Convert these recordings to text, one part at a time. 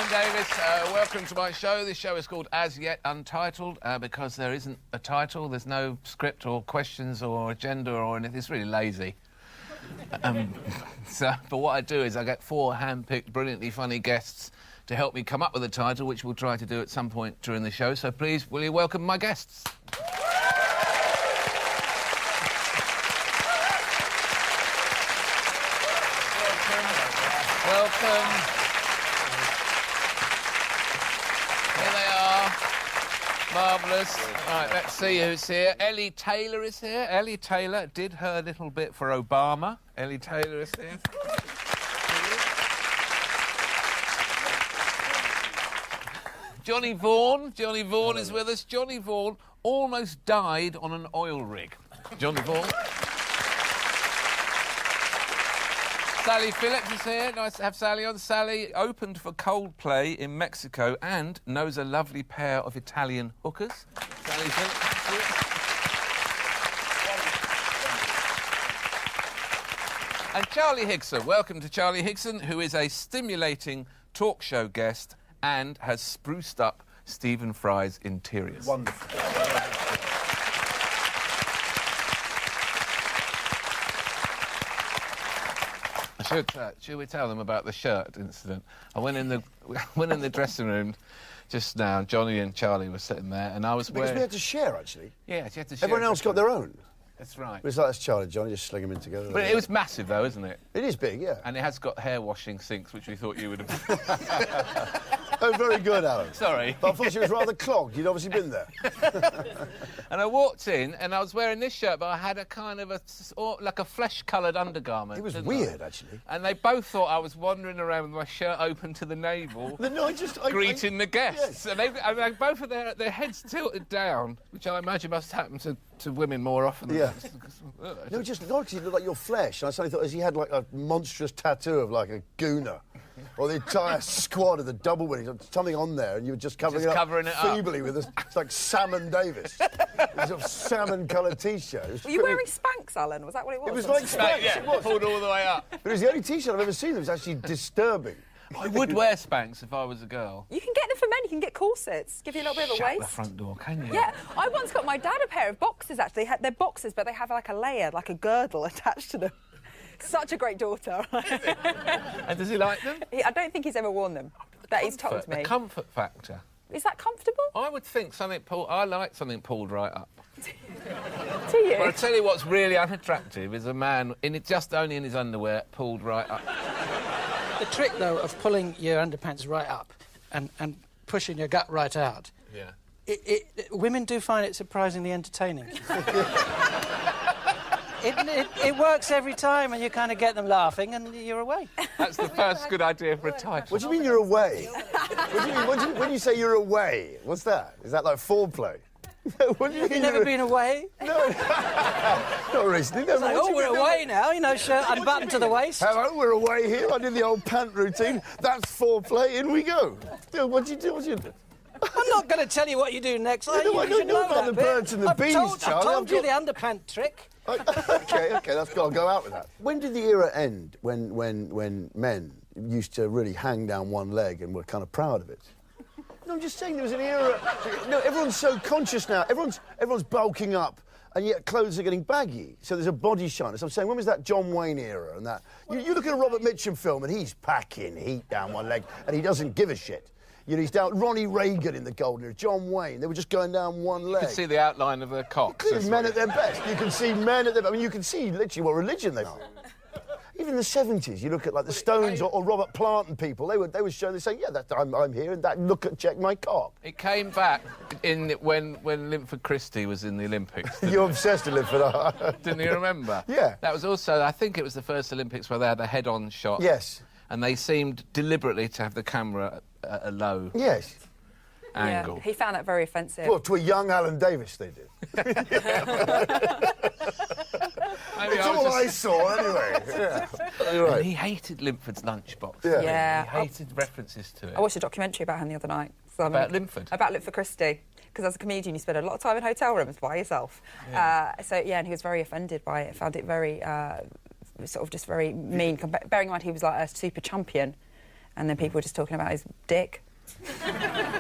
I'm Davies. Welcome to my show. This show is called As Yet Untitled because there isn't a title, there's no script or questions or agenda or anything. It's really lazy. But what I do is I get 4 hand-picked, brilliantly funny guests to help me come up with a title, which we'll try to do at some point during the show. So please, will you welcome my guests? Welcome. Here they are. Marvellous. Right, let's see who's here. Ellie Taylor is here. Ellie Taylor did her little bit for Obama. Ellie Taylor is here. Johnny Vaughan. Johnny Vaughan is with us. Johnny Vaughan almost died on an oil rig. Johnny Vaughan. Sally Phillips is here. Nice to have Sally on. Sally opened for Coldplay in Mexico and knows a lovely pair of Italian hookers. Sally Phillips. And Charlie Higson. Welcome to Charlie Higson, who is a stimulating talk show guest and has spruced up Stephen Fry's interiors. Wonderful. Should we tell them about the shirt incident? I went in the dressing room just now. Johnny and Charlie were sitting there, and I was because we had to share, actually. Yeah, you had to share. Everyone else got their own. That's right. But it's like, that's Charlie, Johnny, just sling them in together. But it was massive, though, isn't it? It is big, yeah. And it has got hair washing sinks, which we thought you would have. Oh, very good, Alan. Sorry. But unfortunately, it was rather clogged. You'd obviously been there. And I walked in, and I was wearing this shirt, but I had a kind of like a flesh-coloured undergarment. It was weird, actually. And they both thought I was wandering around with my shirt open to the navel, greeting the guests. Yes. And they both of their heads tilted down, which I imagine must happen to women more often than No, just looked like your flesh. And I suddenly thought, as he had like a monstrous tattoo of like a gooner, or the entire squad of the double winnings, something on there, and you were just covering it up feebly with this, it's like Salmon Davis, this sort of salmon-coloured T-shirt. Were you wearing Spanx, Alan? Was that what it was? It was like Spanx, yeah, it was. Pulled all the way up. But it was the only T-shirt I've ever seen that was actually disturbing. I would wear Spanx if I was a girl. You can get them for men. You can get corsets. Give you a little bit of a waist. Shut the front door, can you? Yeah. I once got my dad a pair of boxers, actually. They're boxers, but they have like a layer, like a girdle attached to them. Such a great daughter. And does he like them? I don't think he's ever worn them. That he's told me. The comfort factor. Is that comfortable? I would think something pulled... I like something pulled right up. Do you? But I'll tell you what's really unattractive is a man, just only in his underwear, pulled right up. The trick, though, of pulling your underpants right up and pushing your gut right out, women do find it surprisingly entertaining. It works every time, and you kind of get them laughing, and you're away. That's the first good idea for a title. What do you mean you're away? What do you mean? When you say you're away, what's that? Is that like foreplay? What do you mean? You've never been away? No, not recently. No, like, oh, we're away now, you know, shirt unbuttoned to the waist. Hello, we're away here. I did the old pant routine. That's foreplay. In we go. What do you do? What do you do? I'm not going to tell you what you do next. I don't know about the birds and the bees, Charlie. I've told you the underpant trick. OK, that's got to go out with that. When did the era end when men used to really hang down one leg and were kind of proud of it? No, I'm just saying there was an era... No, everyone's so conscious now. Everyone's bulking up, and yet clothes are getting baggy. So there's a body shyness. I'm saying, when was that John Wayne era and that? You look at a Robert Mitchum film, and he's packing heat down one leg, and he doesn't give a shit. You know, he's down... Ronnie Reagan in the Golden Era, John Wayne, they were just going down one leg. You can see the outline of their cocks. Men at their best. You can see men at their... I mean, you can see literally what religion they are. Even in the 70s, you look at like the Stones or Robert Plant and people. They would show. They say, "Yeah, I'm here," and that check my cock. It came back when Linford Christie was in the Olympics. You're obsessed with Linford. Didn't you remember? Yeah. That was also, I think, it was the first Olympics where they had a head-on shot. Yes. And they seemed deliberately to have the camera at a low. Yes. Angle. Yeah, he found that very offensive. Well, to a young Alan Davis, they did. It's all I saw, anyway. Yeah. Right. And he hated Linford's lunchbox. Yeah. He hated references to it. I watched a documentary about him the other night. About Linford? About Linford Christie. Because as a comedian, you spend a lot of time in hotel rooms by yourself. Yeah. And he was very offended by it. Found it very, sort of just very mean. Bearing in mind he was like a super champion. And then people were just talking about his dick.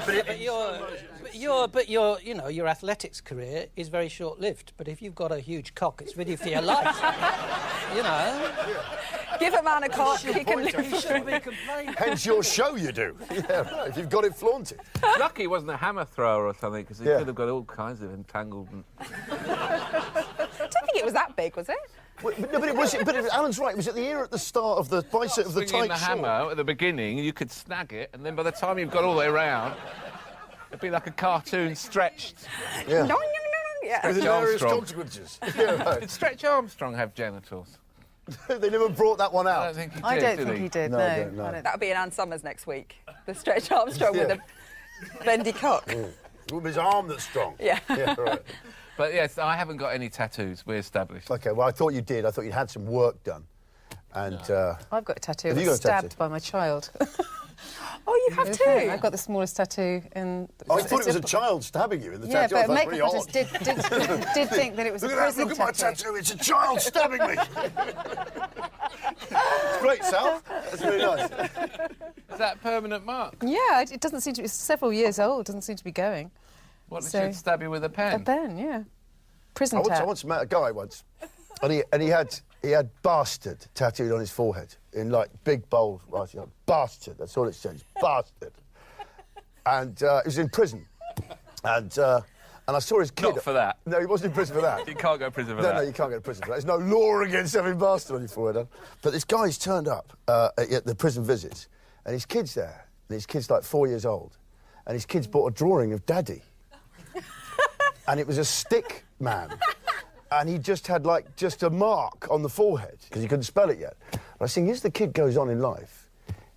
But your your athletics career is very short-lived. But if you've got a huge cock, it's with you for your life. You know. Give a man a cock, he can live. He shouldn't be complaining. Hence your show, you do. Yeah, right. If you've got it flaunted. Lucky he wasn't a hammer thrower or something, because he could have got all kinds of entanglement. I don't think it was that big, was it? No, but it was. But Alan's right. It was at the ear at the start of the bicep of the Swinging tight the hammer at the beginning, you could snag it, and then by the time you've got all the way around, it'd be like a cartoon stretched. Yeah. No. Yeah. With hilarious Armstrong. consequences. Yeah, right. Did Stretch Armstrong have genitals? They never brought that one I out. don't think he did. I don't did think he did, No, no. I don't know. I don't- That'll be in Ann Summers next week. The Stretch Armstrong with the bendy cock. With his arm that's strong. Yeah. Yeah, right. But yes, I haven't got any tattoos. We're established. OK, well, I thought you did. I thought you'd had some work done. And, I've got a tattoo. Have I you was got a tattoo? stabbed by my child. Oh, you have too? I've got the smallest tattattoo in... I thought it was a child stabbing you in the Yeah, tattoo. I but thought, makeup pretty artist odd. did think that it was Look a at that, prison look at my tattoo. It's a child stabbing me. It's great, Sal. That's really nice. Is that a permanent mark? Yeah, it doesn't seem to be... It's several years old, doesn't seem to be going. What, did So- she stab you with a pen? A pen, yeah. Prison I tat. once met a guy once, and he had bastard tattooed on his forehead in like big bold writing. Bastard. That's all it says. Bastard. And he was in prison, and I saw his kid. Not for that. No, he wasn't in prison for that. You can't go to prison for No, that. no, you can't go to prison for that. There's no law against having bastard on your forehead. But this guy's turned up at the prison visits, and his kid's there. And his kid's like 4 years old, and his kid's bought a drawing of Daddy, and it was a stick man. And he just had, like, just a mark on the forehead, because he couldn't spell it yet. And I was thinking, as the kid goes on in life,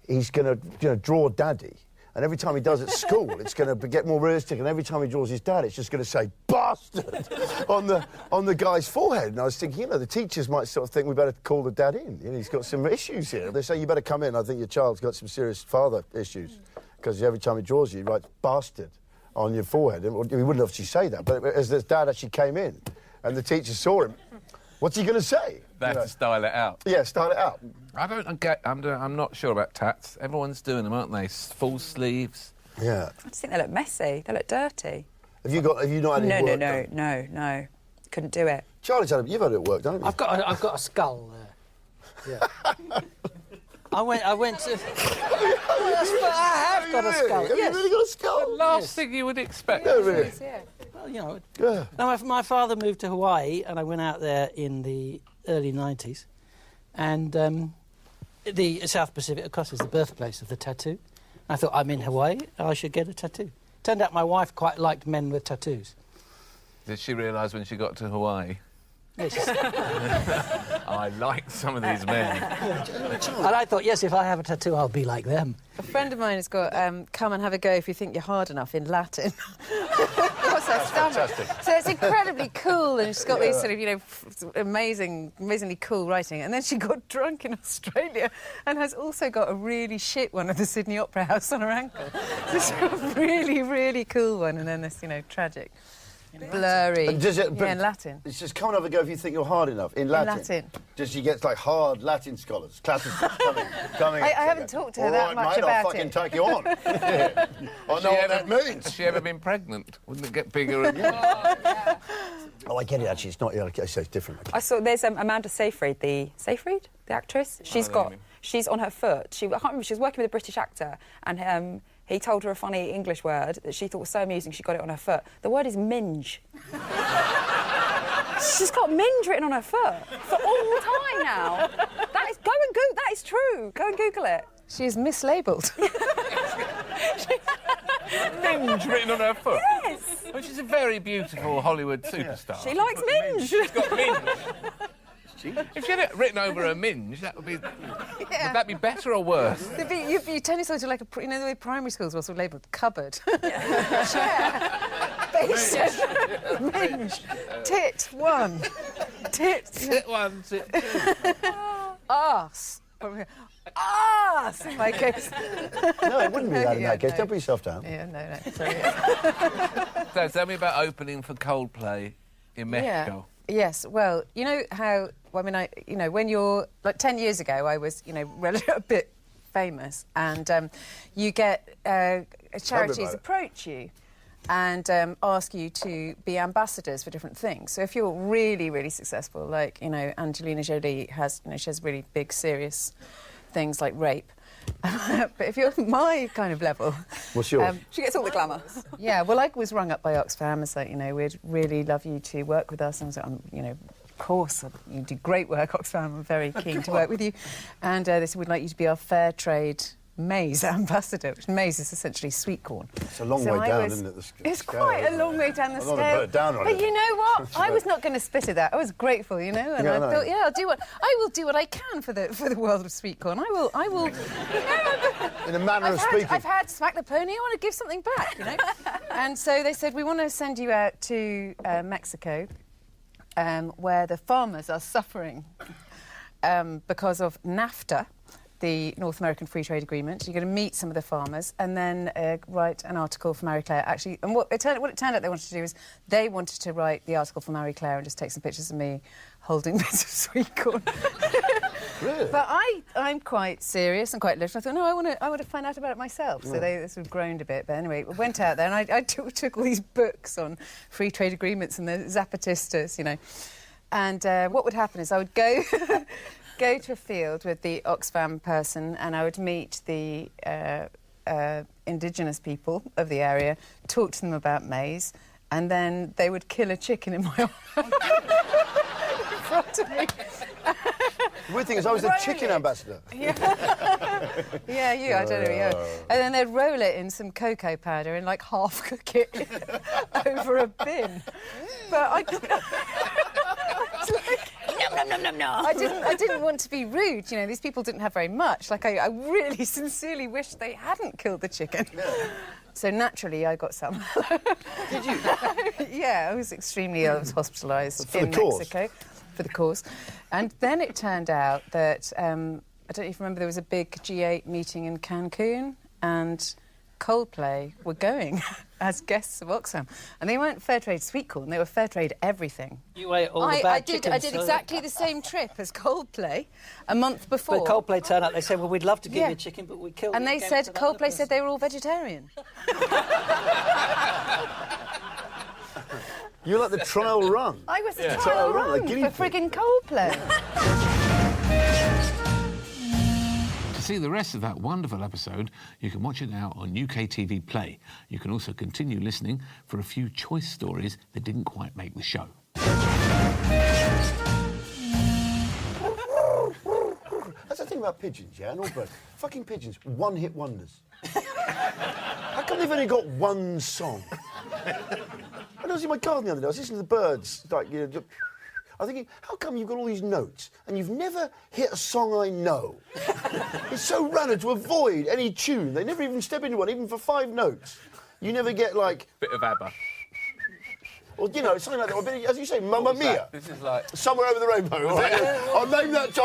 he's going to draw Daddy. And every time he does at school, it's going to get more realistic. And every time he draws his dad, it's just going to say, bastard, on the guy's forehead. And I was thinking, the teachers might sort of think we better call the dad in. He's got some issues here. They say, you better come in. I think your child's got some serious father issues. Because every time he draws you, he writes, bastard, on your forehead. And he wouldn't obviously say that. But as the dad actually came in, and the teacher saw him, what's he going to say? They have to style it out. Yeah, style it out. I'm not sure about tats. Everyone's doing them, aren't they? Full sleeves. Yeah. I just think they look messy. They look dirty. Have you not had any work done? No. Couldn't do it. Charlie's you've had it at work, haven't you? I've got a skull there. Yeah. I went to... I have got a skull. Have you really got a skull? Last thing you would expect. Yeah, really. Yeah. Well, Yeah. No, my father moved to Hawaii, and I went out there in the early 90s. And the South Pacific, of course, is the birthplace of the tattoo. I thought, I'm in Hawaii, I should get a tattoo. Turned out my wife quite liked men with tattoos. Did she realise when she got to Hawaii? Yes. I like some of these men. And I thought, yes, if I have a tattoo, I'll be like them. A friend of mine has got come and have a go if you think you're hard enough in Latin. What's her stomach? fantastic. So it's incredibly cool, and she's got these sort of, amazingly cool writing. And then she got drunk in Australia and has also got a really shit one at the Sydney Opera House on her ankle. So she's got a really, really cool one, and then this, blurry. And does it, yeah, in Latin. It's just come and have a go if you think you're hard enough. In Latin. Latin. Does she get like hard Latin scholars? Classicists coming. I haven't talked to her All that right, much mate, about I'll fucking it. take you on. Yeah. I know what that means. Has she ever been pregnant? Wouldn't it get bigger and... Oh, I get it, actually. It's not... Yeah, okay, so it's different. I saw there's Amanda Seyfried, the actress. She's on her foot. I can't remember. She was working with a British actor, and he told her a funny English word that she thought was so amusing. She got it on her foot. The word is minge. She's got minge written on her foot for all time now. That is true. Go and Google it. She is mislabelled. Minge written on her foot? Yes. Well, she's a very beautiful Hollywood superstar. She likes minge. She's got minge. If she had it written over a minge, that would be... Would that be better or worse? You turn yourself into like the way primary schools were also labelled cupboard. Chair. Basin. Minge. Tit one. Tit. Sit one, sit two. Arse. Arse in my case. No, it wouldn't be that in that case. no. Don't put yourself down. Yeah, no. Sorry. Yeah. So tell me about opening for Coldplay in Mexico. Yes, well, you know how... when you're... 10 years ago, I was, a bit famous, and you get charities approach you and ask you to be ambassadors for different things. So if you're really, really successful, like, you know, Angelina Jolie has, you know, she has really big, serious things like rape. But if you're my kind of level... What's yours? She gets all the glamour. Yeah, well, I was rung up by Oxfam as like, you know, we'd really love you to work with us. And I was like, you know, of course, you do great work, Oxfam. I'm very keen to work with you. And they said, we'd like you to be our fair trade maize ambassador, which maize is essentially sweet corn. It's a long way down, isn't it? It's quite a long way down the scale. Put it down on but it. you know what? I was not going to spit at that. I was grateful, you know, and I thought, yeah, I will do what I can for the world of sweet corn. I will. You know, in a manner of speaking. I've had smack the pony. I want to give something back, you know. And so they said, we want to send you out to Mexico, where the farmers are suffering because of NAFTA, the North American Free Trade Agreement. You're going to meet some of the farmers and then write an article for Marie Claire. Actually, and what it turned out they wanted to do is they wanted to write the article for Marie Claire and just take some pictures of me holding bits of sweet corn. Really? But I'm quite serious and quite literal. I thought, no, I want to find out about it myself. So they sort of groaned a bit. But anyway, I went out there and I took all these books on free trade agreements and the Zapatistas, you know. And what would happen is I would go to a field with the Oxfam person and I would meet the indigenous people of the area, talk to them about maize, and then they would kill a chicken in my honour in front of me. The weird thing is I was the chicken ambassador. Yeah, you, I don't know, yeah. And then they'd roll it in some cocoa powder and, like, half cook it over a bin. But I didn't want to be rude, you know, these people didn't have very much. Like, I really sincerely wish they hadn't killed the chicken. So naturally, I got some. Did you? Yeah, I was extremely ill. I was hospitalised in Mexico for the cause. And then it turned out that, I don't know if you remember, there was a big G8 meeting in Cancun, and Coldplay were going as guests of Oxfam. And they weren't fair trade sweet corn, they were fair trade everything. You ate all the bad chickens. I did exactly the same trip as Coldplay a month before. But Coldplay turned up, they said, well, we'd love to give you chicken, but we killed it. And they said, Coldplay said they were all vegetarian. You're like the trial run. I was the trial run for friggin' Coldplay. To see the rest of that wonderful episode, you can watch it now on UK TV Play. You can also continue listening for a few choice stories that didn't quite make the show. That's the thing about pigeons, yeah, and all birds. Fucking pigeons, one-hit wonders. How come they've only got one song? I was in my garden the other day, I was listening to the birds, like, you know, I'm thinking, how come you've got all these notes and you've never hit a song I know? It's so random to avoid any tune. They never even step into one, even for 5 notes. You never get, like... Bit of ABBA. Or, you know, something like that. Or, as you say, Mamma Mia. This is like... Somewhere Over the Rainbow. Right? I'll name that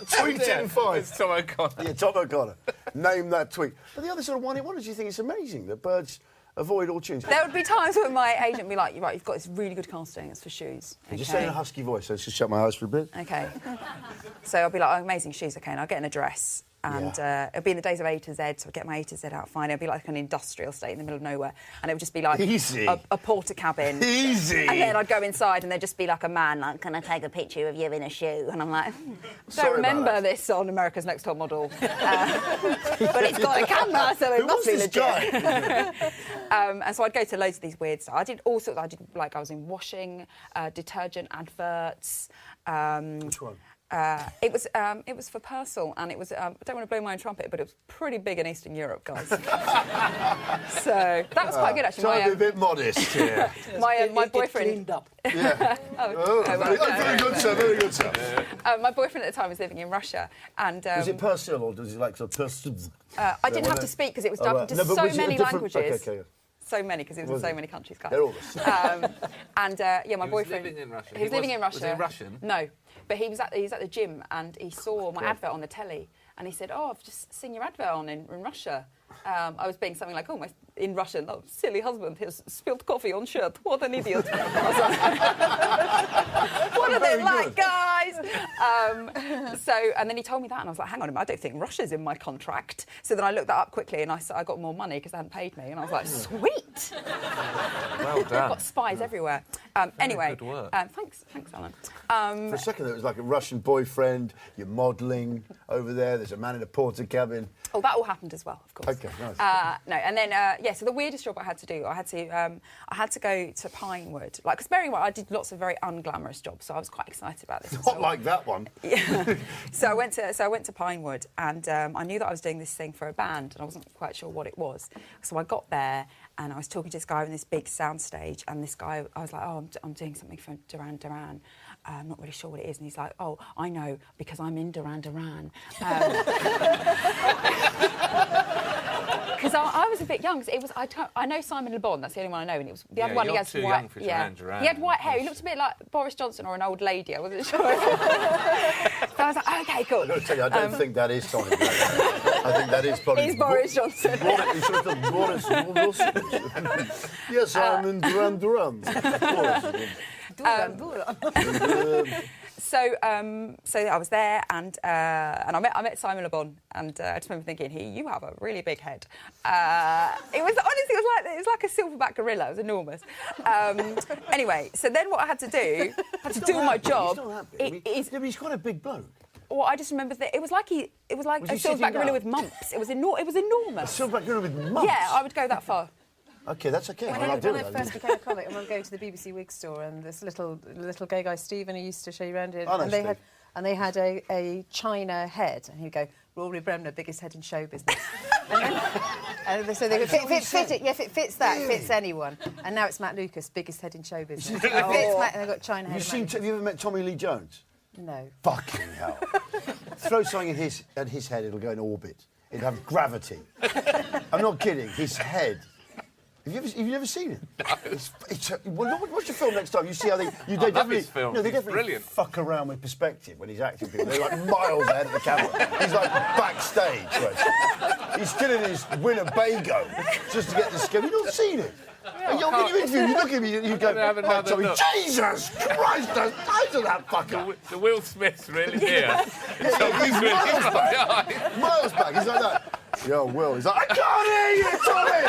tweet in 5. It's Tom O'Connor. Yeah, Tom O'Connor. Name that tweet. But the other sort of one-hit wonders, you think it's amazing that birds... avoid all tunes. There would be times when my agent would be like, right, you've got this really good casting, it's for shoes. Okay. Just say in a husky voice, so let's just shut my eyes for a bit. Okay. So I'll be like, oh, amazing shoes, okay, and I'll get an address. And it'll be in the days of A to Z, so I'll get my A to Z out fine. It'll be like an industrial estate in the middle of nowhere. And it would just be like a porter cabin. Easy. And then I'd go inside and there'd just be like a man like, can I take a picture of you in a shoe? And I'm like, don't remember this on America's Next Top Model. But it's got a camera, so it must be legit. And so I'd go to loads of these weird stuff. I did all sorts. I was in washing, detergent adverts. Which one? It was for Purcell, and it was. I don't want to blow my own trumpet, but it was pretty big in Eastern Europe, guys. So that was quite good, actually. Trying to be a bit modest here. My boyfriend. Cleaned up. Yeah. Very good, sir. Very good, sir. My boyfriend at the time was living in Russia, and. Was it Purcell or was it like sort of Purcell? I didn't have to speak because it was dubbed into so many languages. Okay. So many, because he was in so many countries, guys. They're all the same. My boyfriend... He was living in Russia. He was living in Russia. Was he Russian? No. But he was at the gym, and he saw my advert on the telly, and he said, oh, I've just seen your advert on in Russia. I was being something like, in Russian, oh, silly husband has spilled coffee on shirt. What an idiot. What are they like, guys? And then he told me that, and I was like, hang on a minute, I don't think Russia's in my contract. So then I looked that up quickly, and I got more money because they hadn't paid me, and I was like, sweet. Well done. I've got spies everywhere. Anyway, good work. Thanks, Alan. For a second, it was like a Russian boyfriend. You're modelling over there. There's a man in a porter cabin. Oh, that all happened as well, of course. Okay, nice. No, and then so the weirdest job I had to do, I had to go to Pinewood, like, because bearing in mind I did lots of very unglamorous jobs, so I was quite excited about this. Not like that one. Yeah. So I went to Pinewood, and I knew that I was doing this thing for a band, and I wasn't quite sure what it was. So I got there, and I was talking to this guy in this big soundstage, and this guy, I was like, oh, I'm doing something for Duran Duran. I'm not really sure what it is. And he's like, oh, I know, because I'm in Duran Duran. Because I was a bit young. It was I know Simon Le Bon. That's the only one I know. And it was the other one. He has too white. Young for Duran Duran. He had white hair. He looked a bit like Boris Johnson or an old lady. I wasn't sure. So I was like, okay, cool. I've got to tell you, I don't think that is Simon Le Bon. I think that is probably... It's Boris Johnson. He's sort of Boris Johnson. Yes, I'm in Duran Duran. So I was there, and I met Simon Le Bon, and I just remember thinking, you have a really big head. It was like a silverback gorilla. It was enormous. Anyway, so then what I had to do my job. He's quite a big bloke. Well, I just remember that it was like a silverback gorilla with mumps. It was enormous. A silverback gorilla with mumps? Yeah, I would go that far. OK, that's OK. When I first became a comic, I remember going to the BBC wig store, and this little gay guy, Stephen, who used to show you around it, and they had a china head, and he'd go, Rory Bremner, biggest head in show business. and so they would fit it. Yeah, if it fits that, it fits anyone. And now it's Matt Lucas, biggest head in show business. And they've got china head. Have you ever met Tommy Lee Jones? No. Fucking hell. Throw something at his head, it'll go in orbit. It'll have gravity. I'm not kidding. His head. Have you ever seen it? No. Watch the film next time. You see how they definitely brilliant. Fuck around with perspective when he's acting people. They're like miles ahead of the camera. He's like backstage. Right? He's still in his Winnebago just to get the skin. You've not seen it. When you interview, you look at me, you go, Jesus Christ, the size of that fucker. The Will Smith's really here. Miles back. He's like that. Yo, Will. He's like, I can't hear you, Tommy!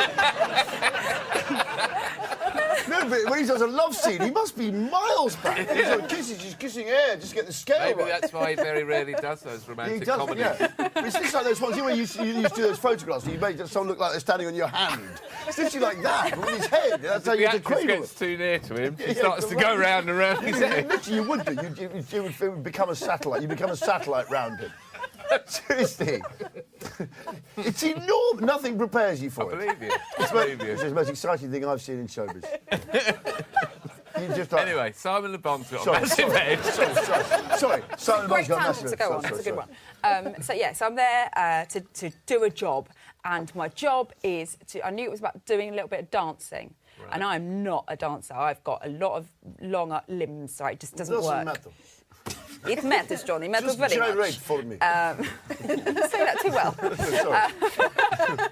No, but when he does a love scene, he must be miles back. He's like she's kissing air, just to get the scale right. Maybe that's why he very rarely does those romantic comedies. Yeah. It's just like those ones, where you used to do those photographs and you make someone look like they're standing on your hand. It's literally like that, with his head. That's how you have to cradle gets too near to him, he starts to go round and round his head. Literally, you would do. You would become a satellite. You become a satellite round him. Seriously. It's enormous. Nothing prepares you for it. I believe you. It's the most exciting thing I've seen in showbiz. Anyway, Simon Le Bon's got a massive head. Sorry. Simon Le Bon's got a massive head. To go on. It's a good one. So I'm there to do a job, and my job is I knew it was about doing a little bit of dancing. Right. And I'm not a dancer. I've got a lot of long limbs, so it just doesn't work. Matter. It matters, Johnny. It matters very much. For me. Say that too well.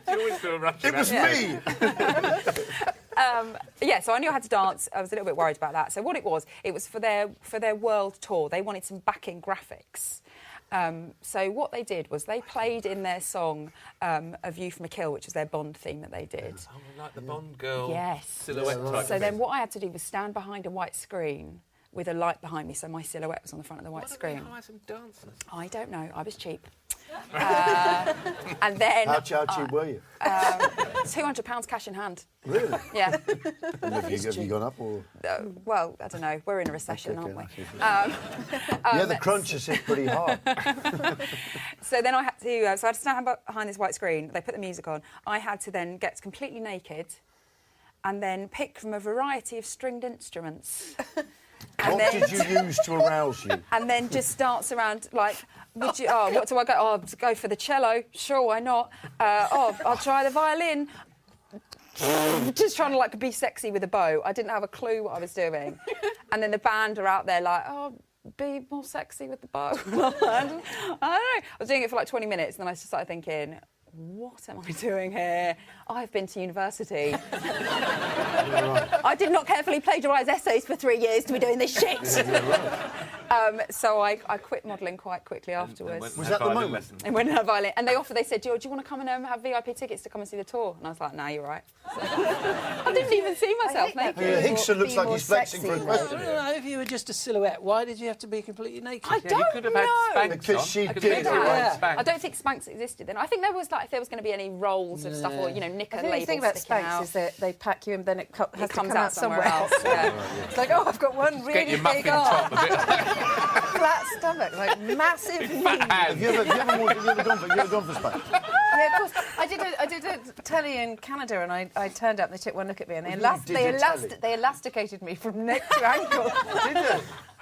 You always do a Russian accent. It was me. So I knew I had to dance. I was a little bit worried about that. So what it was for their world tour. They wanted some backing graphics. So what they did was they played in their song A View from a Kill, which was their Bond theme that they did. Oh, like the Bond girl silhouette type. So then what I had to do was stand behind a white screen with a light behind me, so my silhouette was on the front of the white screen. Why did they hire some dancers? I don't know. I was cheap. And then... How cheap were you? £200 cash in hand. Really? Yeah. And have you gone up, or...? Well, I don't know. We're in a recession, aren't we? The crunch has hit pretty hard. So then I had to stand behind this white screen. They put the music on. I had to then get completely naked and then pick from a variety of stringed instruments. What did you use to arouse you? And then just dance around like, what do I go? Oh, I'll go for the cello. Sure, why not? I'll try the violin. Just trying to be sexy with a bow. I didn't have a clue what I was doing. And then the band are out there like, be more sexy with the bow. I don't know. I was doing it for 20 minutes, and then I just started thinking, what am I doing here? I've been to university. I did not carefully plagiarise essays for 3 years to be doing this shit. So I quit modelling quite quickly afterwards. Was that the moment? And went on a violin. And they said, do you want to come and have VIP tickets to come and see the tour? And I was like, no, you're right. So, I didn't even see myself naked. Yeah, Higson looks like he's flexing for a question. If you were just a silhouette, why did you have to be completely naked? I don't you could have had Spanx because on. she Could did. have Yeah. Spanx. I don't think Spanx existed then. I think there was if there was going to be any rolls of stuff or knicker I think labels the thing about sticking Spanx out. is that they pack you and then it has to comes come out somewhere else. Yeah. It's like, oh, I've got one really Get your muffin big arm, top a bit. flat stomach, like massive knees. Have you ever gone for Spanx? Yeah, of course. I did a telly in Canada, and I turned up and they took one look at me, and they elasticated me from neck to ankle. Did they?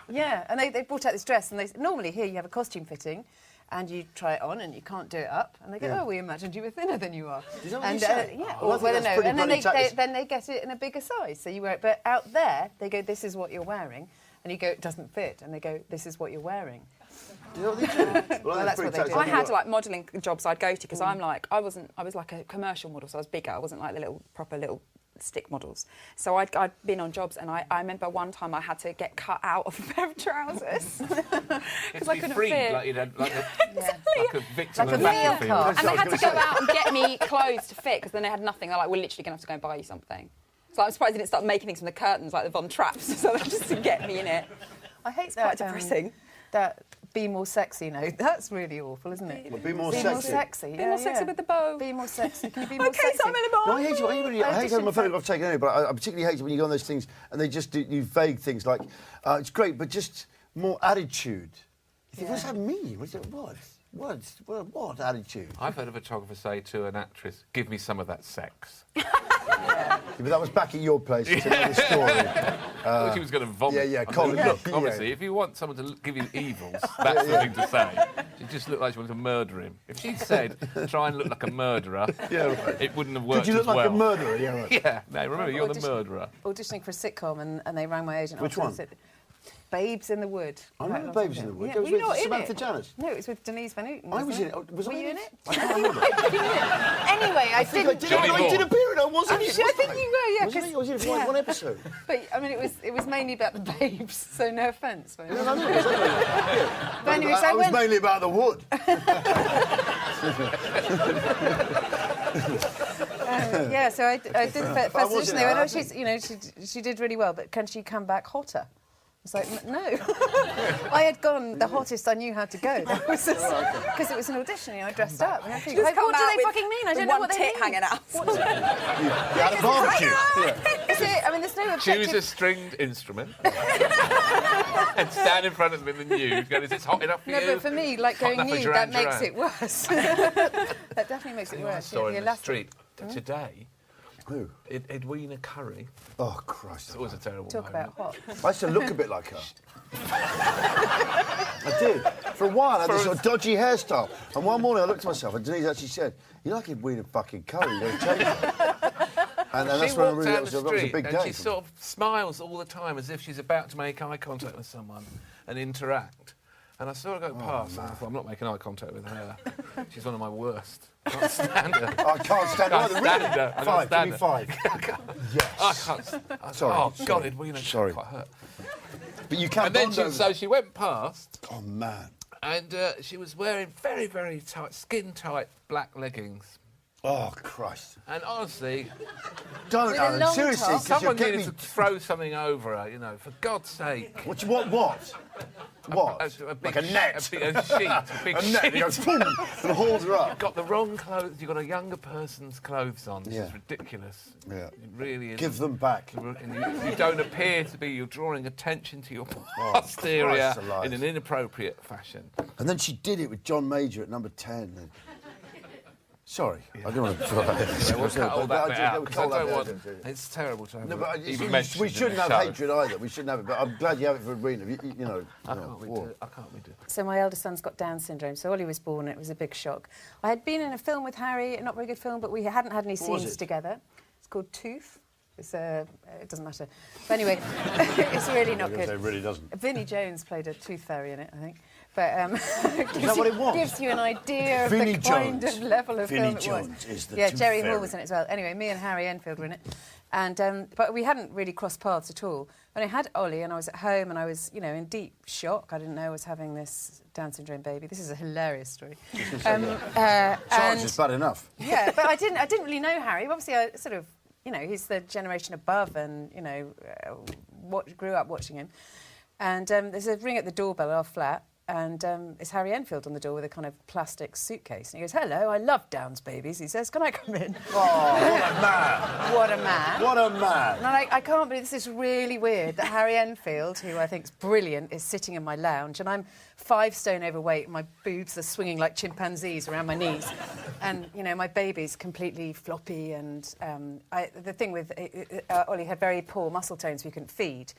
Yeah, and they brought out this dress, and normally here you have a costume fitting, and you try it on, and you can't do it up, and they go, oh, we imagined you were thinner than you are. Is that what and you say? yeah, Well, I think that's pretty and then bloody tactless. then they get it in a bigger size, so you wear it. But out there, they go, this is what you're wearing, and you go, it doesn't fit, and they go, this is what you're wearing. You know what they do? Well, that's what they do. I had modelling jobs I'd go to because I was like a commercial model, so I was bigger. I wasn't like the proper little stick models. So I'd been on jobs, and I remember one time I had to get cut out of a pair of trousers because I couldn't fit. Like a victim Like of a a meal battlefield. cart. And they had to go out and get me clothes to fit because then they had nothing. They're like, we're literally going to have to go and buy you something. So I'm surprised they didn't start making things from the curtains like the Von Trapps, so just to get me in it. I hate It's that. quite depressing. That be more sexy note. That's really awful, isn't it? Well, be more Be sexy. more sexy. Be more sexy with the bow. Be more sexy. Can you be more Okay, sexy? so I'm in a bow. No, I hate having my photograph taken anyway, but I particularly hate it when you go on those things and they just do vague things like, it's great, but just more attitude. You think, what does that mean? What attitude? I've heard a photographer say to an actress, give me some of that sex. Yeah, but that was back at your place. It's another story. Well, she was going to vomit. Yeah, I mean, Colin, look, yeah. obviously, if you want someone to give you evils, that's the thing to say. She just looked like she wanted to murder him. If she said, try and look like a murderer, it wouldn't have worked Did you look as like well. a murderer? Yeah, right. Yeah, no, remember, you're the murderer. Auditioning for a sitcom, and they rang my agent. Which one? And said, Babes in the Wood. I remember Babes in the Wood. Yeah, That was were you with not in Samantha it? Janet. No, it was with Denise Van Outen. I was in it. Were you in it? I can't remember. Anyway, I didn't. Johnny I Vaughan. did appear in it, wasn't it? I think you were, yeah. Wasn't it? I was in it for like one episode. But I mean, it was mainly about the babes, so no offence. But No, but anyway, so I was when, mainly about the wood. yeah, so I did the first I was audition. in They it, went, oh, she did really well, but can she come back hotter? It's like, no. I had gone the hottest I knew how to go. Because it was an audition, I dressed up. And I think, like, what do they fucking mean? I don't know what they mean. hanging out. You had a barbecue. I mean, there's no objective... Choose a stringed instrument and stand in front of them in the nude. Go, is this hot enough for you? No, but for me, like Hot going enough for nude, Duran that makes Duran? it worse. That definitely makes it I worse. saw The in the elastic. street today. Who? Edwina Curry. Oh, Christ. It's always a terrible Talk moment. about hot. I used to look a bit like her. I did. For a while, I had this sort of dodgy hairstyle. And one morning, I looked at myself, and Denise actually said, "You're like Edwina fucking Curry. You've got to change it." And that's She when I walks really down that the was a street big and day. she for me. sort of smiles all the time as if she's about to make eye contact with someone and interact. And I saw her go past, and I thought, I'm not making eye contact with her. She's one of my worst. I can't stand her. I can't stand Can't either. stand Really? her. I can't Five. stand Give me her. 5. Yes. I can't. Sorry. Oh, Sorry. God, Edwina Sorry. quite hurt. But you can't. And then she went past, Oh man. and she was wearing very, very tight, skin-tight black leggings. Oh Christ. And honestly, Don't, With a Alan. long Seriously, top. 'cause you'll someone get needed me. to throw something over her, for God's sake. What? What? A big Like a net. A sheet. A big A net. sheet. He goes, boom, and hauls her up. Got the wrong clothes. You've got a younger person's clothes on. This Yeah. is ridiculous. Yeah. It really is. Give them back. And you don't appear to be. You're drawing attention to your posterior Christ alive. in an inappropriate fashion. And then she did it with John Major at number 10. And... Sorry, I don't want to talk about this. We'll cut all that bit out because I don't want. No, It's terrible to have but even mentioned we in shouldn't a have show. hatred either. We shouldn't have it. But I'm glad you have it for Rena. You know. I can't read it. I can't read it. So my eldest son's got Down syndrome, so Ollie was born and it was a big shock. I had been in a film with Harry, a not very good film, but we hadn't had any What was scenes it? together. It's called Tooth. It's it doesn't matter. But anyway, it's really not good. It really doesn't. Vinnie Jones played a tooth fairy in it, I think. But that what it was? gives you an idea of Vinnie the kind Jones. of level of Vinnie film it was. Jones is the Yeah, tooth Jerry fairy. Hall was in it as well. Anyway, me and Harry Enfield were in it. And but we hadn't really crossed paths at all. When I had Ollie and I was at home and I was, you know, in deep shock. I didn't know I was having this Down syndrome baby. This is a hilarious story. Charles is bad enough. Yeah, but I didn't really know Harry. Obviously, I sort of, you know, he's the generation above, and you know, grew up watching him. And there's a ring at the doorbell at our flat. And it's Harry Enfield on the door with a kind of plastic suitcase. And he goes, "Hello, I love Downs babies." He says, "Can I come in?" Oh, what a man! What a man! What a man! And I can't believe this is really weird that Harry Enfield, who I think is brilliant, is sitting in my lounge, and I'm 5 stone overweight, and my boobs are swinging like chimpanzees around my knees, and you know my baby's completely floppy. And the thing with Ollie had very poor muscle tones, so he couldn't feed,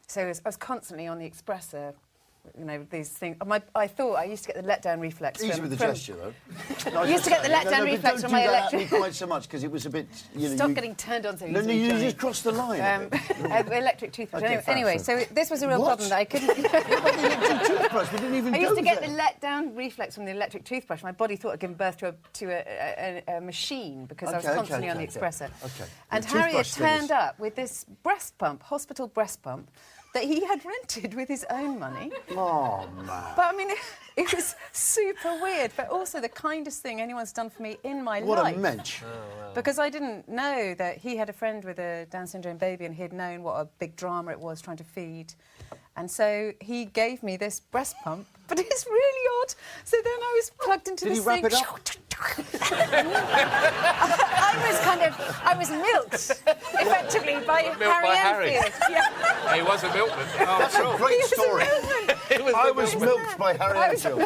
so I was constantly on the expressor. You know, these things. I thought I used to get the letdown reflex. Easy with the gesture, though. I used to get the letdown reflex from my electric. Don't do that quite so much, because it was a bit... You know, Stop getting turned on so easily. No, you just crossed the line. Electric toothbrush. Okay, anyway, so this was a real problem that I couldn't... Electric toothbrush, we didn't even I used to get there. the letdown reflex from the electric toothbrush. My body thought I'd given birth to a machine because I was constantly on the expressor. Okay. And Harry had turned up with this breast pump, hospital breast pump, that he had rented with his own money. Oh, man. But, I mean, it was super weird, but also the kindest thing anyone's done for me in my life. What a mensch. Oh, wow. Because I didn't know that he had a friend with a Down syndrome baby, and he'd known what a big drama it was trying to feed. And so he gave me this breast pump, but it's really odd. So then I was plugged into this thing. Did he wrap it up? I was milked, effectively, by Harry Enfield. Yeah. He was a milkman. Oh, That's a great story. I was milked by Harry Enfield.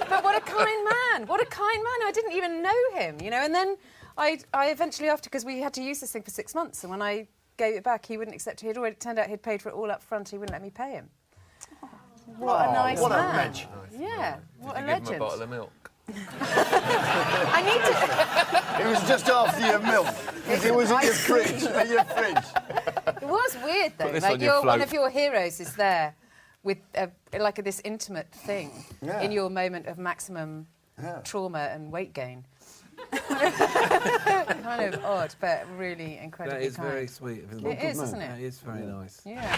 But what a kind man. What a kind man. I didn't even know him, you know. And then I eventually, after, because we had to use this thing for 6 months, and when I gave it back, he wouldn't accept it. It turned out he'd paid for it all up front. He wouldn't let me pay him. What a nice man. What a mensch. Yeah, what a Give legend. him a bottle of milk. I need to... It was just after your milk. It was in your fridge. It was weird, though. this Like, on your one float. of your heroes is there with, like, this intimate thing in your moment of maximum trauma and weight gain. Kind of odd, but really incredibly That is kind. very sweet of him. It is, isn't it? That is very nice. Yeah.